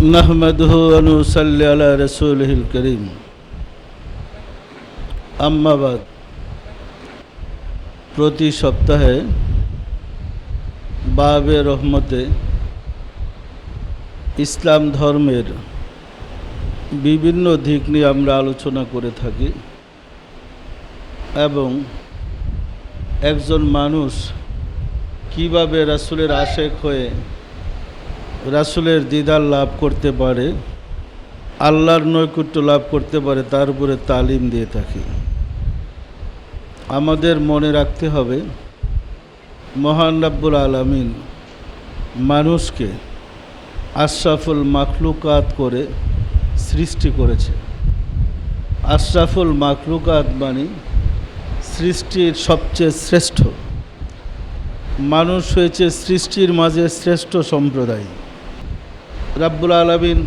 نحمده ونصلي على رسوله الكريم আম্মা বাদ। প্রতি সপ্তাহে বাবে রহমতে ইসলাম ধর্মের বিভিন্ন দিক নিয়ে আমরা আলোচনা করে থাকি এবং একজন মানুষ কিভাবে রাসূলের আশেক হয়ে রাসূলের দিদার লাভ করতে পারে, আল্লাহর নৈকট্য লাভ করতে পারে, তার উপরে তালিম দিয়ে থাকি। আমাদের মনে রাখতে হবে, মহান রব্বুল আলামিন মানুষকে আশরাফুল মাখলুকাত করে সৃষ্টি করেছে। আশরাফুল মাখলুকাত মানে সৃষ্টির সবচেয়ে শ্রেষ্ঠ। মানুষ হয়েছে সৃষ্টির মাঝে শ্রেষ্ঠ সম্প্রদায়। রব্বুল আলামিন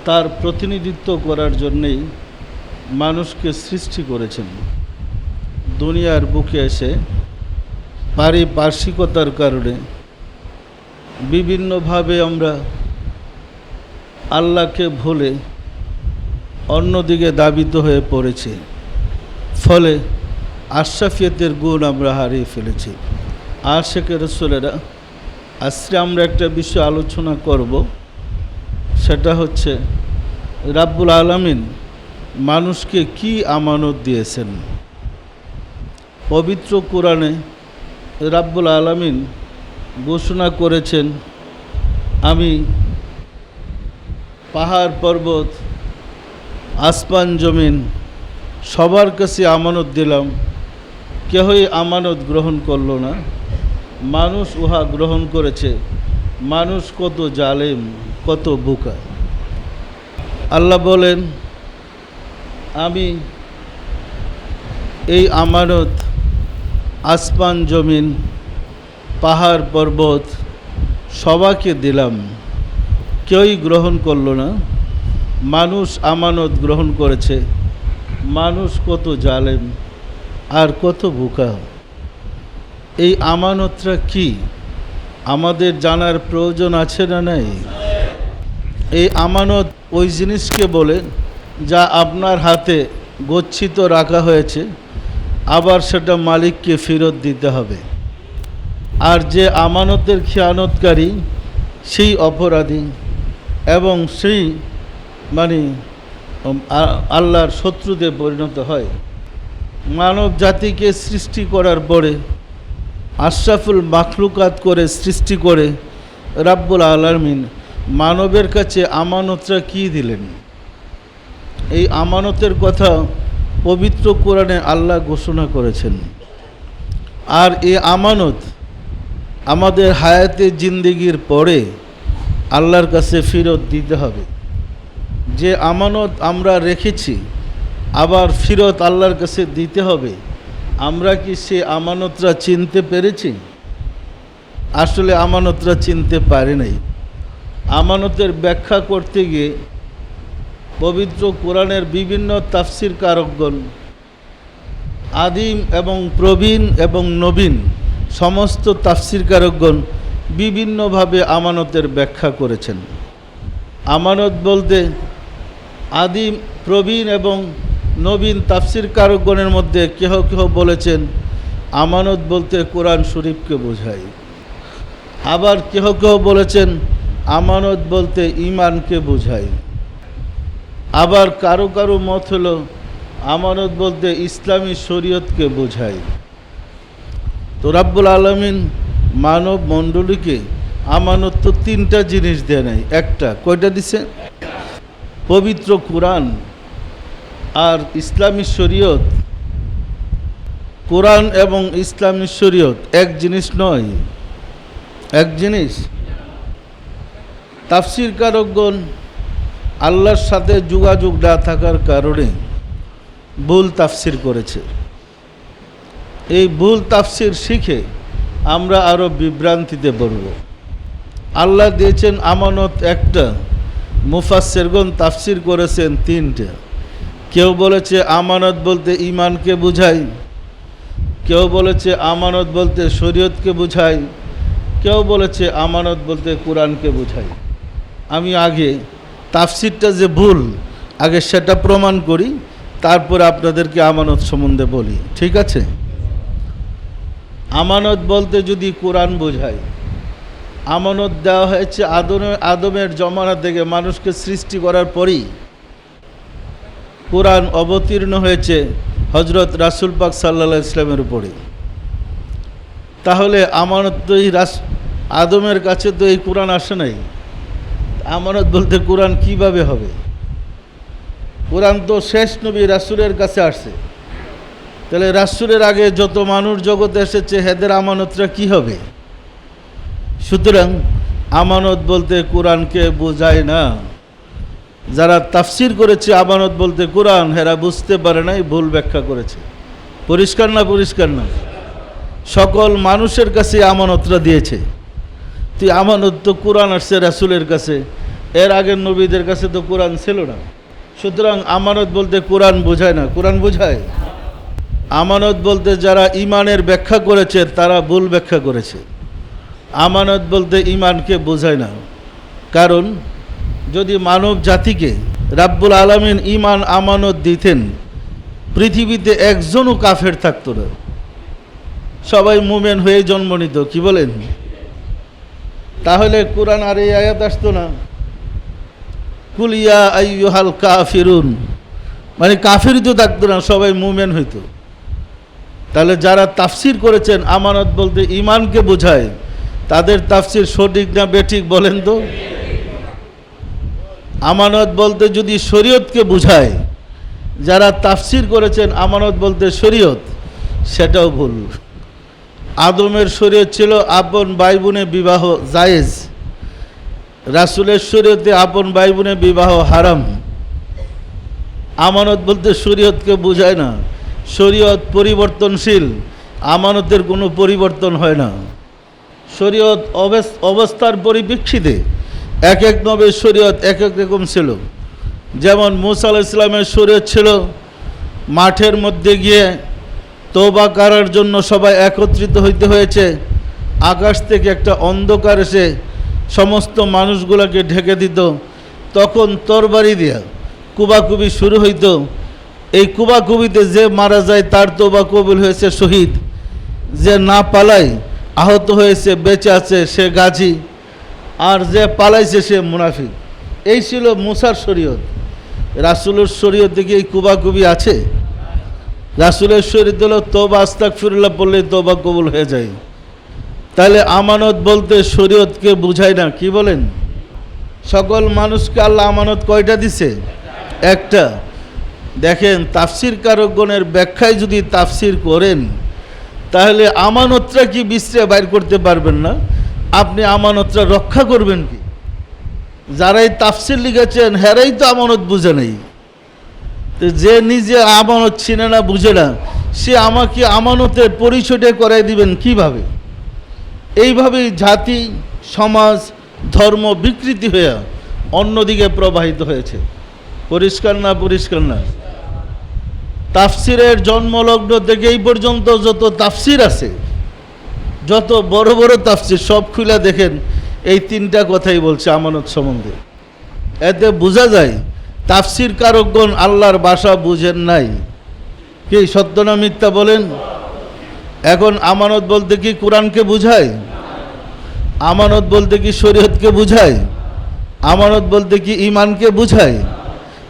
তার প্রতিনিধিত্ব করার জন্যেই মানুষকে সৃষ্টি করেছেন। দুনিয়ার বুকে এসে পারিপার্শ্বিকতার কারণে বিভিন্নভাবে আমরা আল্লাহকে ভুলে অন্যদিকে দাবিত হয়ে পড়েছি, ফলে আশরাফিয়তের গুণ আমরা হারিয়ে ফেলেছি। আশেকে রাসূলেরা, আজকে আমরা একটা বিষয় আলোচনা করব, সেটা হচ্ছে রব্বুল আলামিন মানুষকে কি আমানত দিয়েছেন। পবিত্র কোরআনে রব্বুল আলামিন ঘোষণা করেছেন, আমি পাহাড় পর্বত আসমান জমিন সবার কাছে আমানত দিলাম, কেহই আমানত গ্রহণ করল না, মানুষ উহা গ্রহণ করেছে। মানুষ কত জালেম, কত বোকা। আল্লাহ বলেন, আমি এই আমানত আসমান জমিন পাহাড় পর্বত সবাইকে দিলাম, কেউই গ্রহণ করল না, মানুষ আমানত গ্রহণ করেছে। মানুষ কত জালেম আর কত বোকা। এই আমানতটা কি আমাদের জানার প্রয়োজন আছে না নাই? এই আমানত ওই জিনিসকে বলে যা আপনার হাতে গচ্ছিত রাখা হয়েছে, আবার সেটা মালিককে ফেরত দিতে হবে। আর যে আমানতের খেয়ানতকারী সেই অপরাধী এবং সেই আল্লাহর শত্রুতে পরিণত হয়। মানব জাতিকে সৃষ্টি করার পরে আশরাফুল মাখলুকাত করে সৃষ্টি করে রব্বুল আলামিন মানবের কাছে আমানতটা কি দিলেন? এই আমানতের কথা পবিত্র কোরআনে আল্লাহ ঘোষণা করেছেন। আর এই আমানত আমাদের হায়াতে জিন্দেগির পরে আল্লাহর কাছে ফেরত দিতে হবে। যে আমানত আমরা রেখেছি আবার ফেরত আল্লাহর কাছে দিতে হবে। আমরা কি সে আমানতরা চিনতে পেরেছি? আসলে আমানতরা চিনতে পারি নাই। আমানতের ব্যাখ্যা করতে গিয়ে পবিত্র কোরআনের বিভিন্ন তাফসির কারকগণ, আদিম এবং প্রবীণ এবং নবীন সমস্ত তাফসির কারকগণ বিভিন্নভাবে আমানতের ব্যাখ্যা করেছেন। আমানত বলতে আদিম, প্রবীণ এবং নবীন তাফসির কারকগণের মধ্যে কেহ কেহ বলেছেন আমানত বলতে কোরআন শরীফকে বোঝায়। আবার কেহ কেহ বলেছেন আমানত বলতে ঈমানকে বোঝায়। আবার কারো কারো মত হলো আমানত বলতে ইসলামী শরীয়তকে বোঝায়। তো রব্বুল আলামিন মানব মণ্ডলীকে আমানত তো তিনটা জিনিস দেয় নাই, একটা। কয়টা দিছে? পবিত্র কোরআন আর ইসলামী শরীয়ত। কোরআন এবং ইসলামী শরীয়ত এক জিনিস নয়, এক জিনিস। তাফসির কারকগণ আল্লাহর সাথে যোগাযোগ না থাকার কারণে ভুল তাফসির করেছে। এই ভুল তাফসির শিখে আমরা আরও বিভ্রান্তিতে পড়ব। আল্লাহ দিয়েছেন আমানত একটা, মুফাসসিরগণ তাফসির করেছেন তিনটা। কেউ বলেছে আমানত বলতে ঈমানকে বোঝায়, কেউ বলেছে আমানত বলতে শরীয়তকে বোঝায়, কেউ বলেছে আমানত বলতে কোরআনকে বোঝায়। আমি আগে তাফসিরটা যে ভুল আগে সেটা প্রমাণ করি, তারপরে আপনাদেরকে আমানত সম্বন্ধে বলি, ঠিক আছে? আমানত বলতে যদি কোরআন বোঝায়, আমানত দেওয়া হয়েছে আদমের জমানা থেকে মানুষকে সৃষ্টি করার পরই কোরআন অবতীর্ণ হয়েছে হজরত রাসূল পাক সাল্লাল্লাহু আলাইহি ইসলামের উপরে। তাহলে আমানত তো এই আদমের কাছে তো এই কোরআন আসে নাই, আমানত বলতে কোরআন কিভাবে হবে? কোরআন তো শেষ নবী রাসূলের কাছে আসছে, তাহলে রাসূলের আগে যত মানুষ জগতে এসেছে হেদের আমানতরা কি হবে? সুতরাং আমানত বলতে কোরআনকে বোঝায় না। যারা তাফসির করেছে আমানত বলতে কোরআন, হেরা বুঝতে পারে নাই, ভুল ব্যাখ্যা করেছে। পরিষ্কার না? পরিষ্কার না? সকল মানুষের কাছে আমানতরা দিয়েছে। তুই আমানত তো কোরআন আসছে রাসূলের কাছে, এর আগের নবীদের কাছে তো কোরআন ছিল না। সুতরাং আমানত বলতে কোরআন বোঝায় না। কোরআন বোঝায়? আমানত বলতে যারা ইমানের ব্যাখ্যা করেছে তারা ভুল ব্যাখ্যা করেছে। আমানত বলতে ইমানকে বোঝায় না। কারণ যদি মানব জাতিকে রাব্বুল আলামিন ইমান আমানত দিতেন, পৃথিবীতে একজনও কাফের থাকতো না, সবাই মুমিন হয়ে জন্ম নিত। কি বলেন? তাহলে কোরআন আর এই আয়াত আসতো না, কুল ইয়া আইয়ুহাল কাফিরুন, মানে কাফিরই তো থাকতো না, সবাই মুমিন হইতো। তাহলে যারা তাফসির করেছেন আমানত বলতে ইমানকে বোঝায়, তাদের তাফসির সঠিক না বেঠিক বলেন তো? আমানত বলতে যদি শরীয়তকে বোঝায়, যারা তাফসির করেছেন আমানত বলতে শরীয়ত, সেটাও ভুল। আদমের শরীয়ত ছিল আপন ভাই বোনে বিবাহ জায়েজ, রাসূলের শরীয়তে আপন ভাই বোনে বিবাহ হারাম। আমানত বলতে শরীয়তকে বোঝায় না। শরীয়ত পরিবর্তনশীল, আমানতের কোনো পরিবর্তন হয় না। শরীয়ত অবস্থার পরিপ্রেক্ষিতে এক এক নবীর শরীয়ত এক এক রকম ছিল। যেমন মূসা আলাইহিস সালামের শরীয়ত ছিল মাঠের মধ্যে গিয়ে তওবা করার জন্য সবাই একত্রিত হইতে হয়েছে, আকাশ থেকে একটা অন্ধকার এসে সমস্ত মানুষগুলোকে ঢেকে দিত, তখন তরবারি দিয়া কুবাকুবি শুরু হইতো। এই কুবাকুবিতে যে মারা যায় তার তওবা কবুল হয়েছে, শহীদ। যে না পালায় আহত হয়েছে, বেঁচে আছে, সে গাজী। আর যে পালাইছে সে মুনাফিক। এই ছিল মুসার শরীয়ত। রাসূলের শরীয়তে কি এই কুবাকুবি আছে? রাসূলের শরীয়ত হলো তওবা আস্তাগফিরুল্লাহ পড়লে তওবা কবুল হয়ে যায়। তাহলে আমানত বলতে শরীয়তকে বুঝায় না। কি বলেন? সকল মানুষকে আল্লাহ আমানত কয়টা দিছে? একটা। দেখেন, তাফসির কারকগণের ব্যাখ্যায় যদি তাফসির করেন, তাহলে আমানতটা কি বিশ্রে বাইর করতে পারবেন না। আপনি আমানতটা রক্ষা করবেন কি? যারাই তাফসির লিখেছেন হেরাই তো আমানত বুঝে নেই। তো যে নিজে আমানত চিনে না, বুঝে না, সে আমাকে আমানতের পরিচয়টা করাই দিবেন কিভাবে? এইভাবেই জাতি, সমাজ, ধর্ম বিকৃতি হয়ে অন্যদিকে প্রবাহিত হয়েছে। পরিষ্কার না? পরিষ্কার না? তাফসিরের জন্মলগ্ন থেকে এই পর্যন্ত যত তাফসির আছে, যত বড় বড় তাফসির সব খুলে দেখেন, এই তিনটা কথাই বলছে আমানত সম্বন্ধে। এতে বোঝা যায় তাফসির কারকগণ আল্লাহর ভাষা বুঝেন নাই। কি সত্য না মিথ্যা বলেন? এখন আমানত বলতে কি কোরআনকে বুঝায়? আমানত বলতে কি শরীয়তকে বুঝায়? আমানত বলতে কি ইমানকে বুঝায়?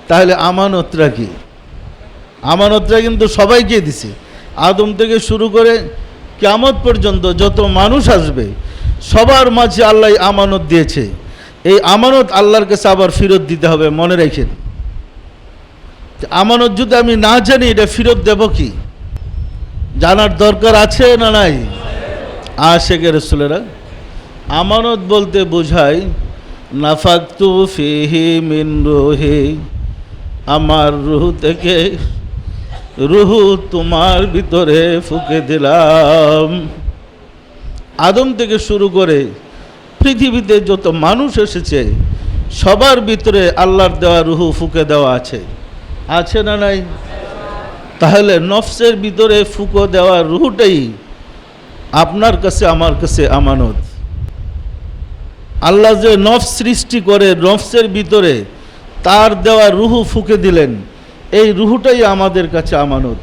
তাহলে আমানতরা কি? আমানতরা কিন্তু সবাইকে দিছে। আদম থেকে শুরু করে কিয়ামত পর্যন্ত যত মানুষ আসবে সবার মাঝে আল্লাহ আমানত দিয়েছে। এই আমানত আল্লাহর কাছে আবার ফেরত দিতে হবে, মনে রাখেন। আমানত যদি আমি না জানি, এটা ফেরত দেব কি? জানার দরকার আছে না নাই? আশিকে রাসূলেরা আমানত বলতে বোঝায় নাফাকতু ফিহি মিন রূহি, আমার রূহ থেকে রূহ তোমার ভিতরে ফুঁকে দিলাম। আদম থেকে শুরু করে পৃথিবীতে যত মানুষ এসেছে সবার ভিতরে আল্লাহর দেওয়া রূহ ফুঁকে দেওয়া আছে। আছে না নাই? তাহলে নফসের ভিতরে ফুঁকে দেওয়া রূহটাই আপনার কাছে আমার কাছে আমানত। আল্লাহ যে নফস সৃষ্টি করে, নফসের ভিতরে তার দেওয়া রুহু ফুঁকে দিলেন, এই রুহুটাই আমাদের কাছে আমানত।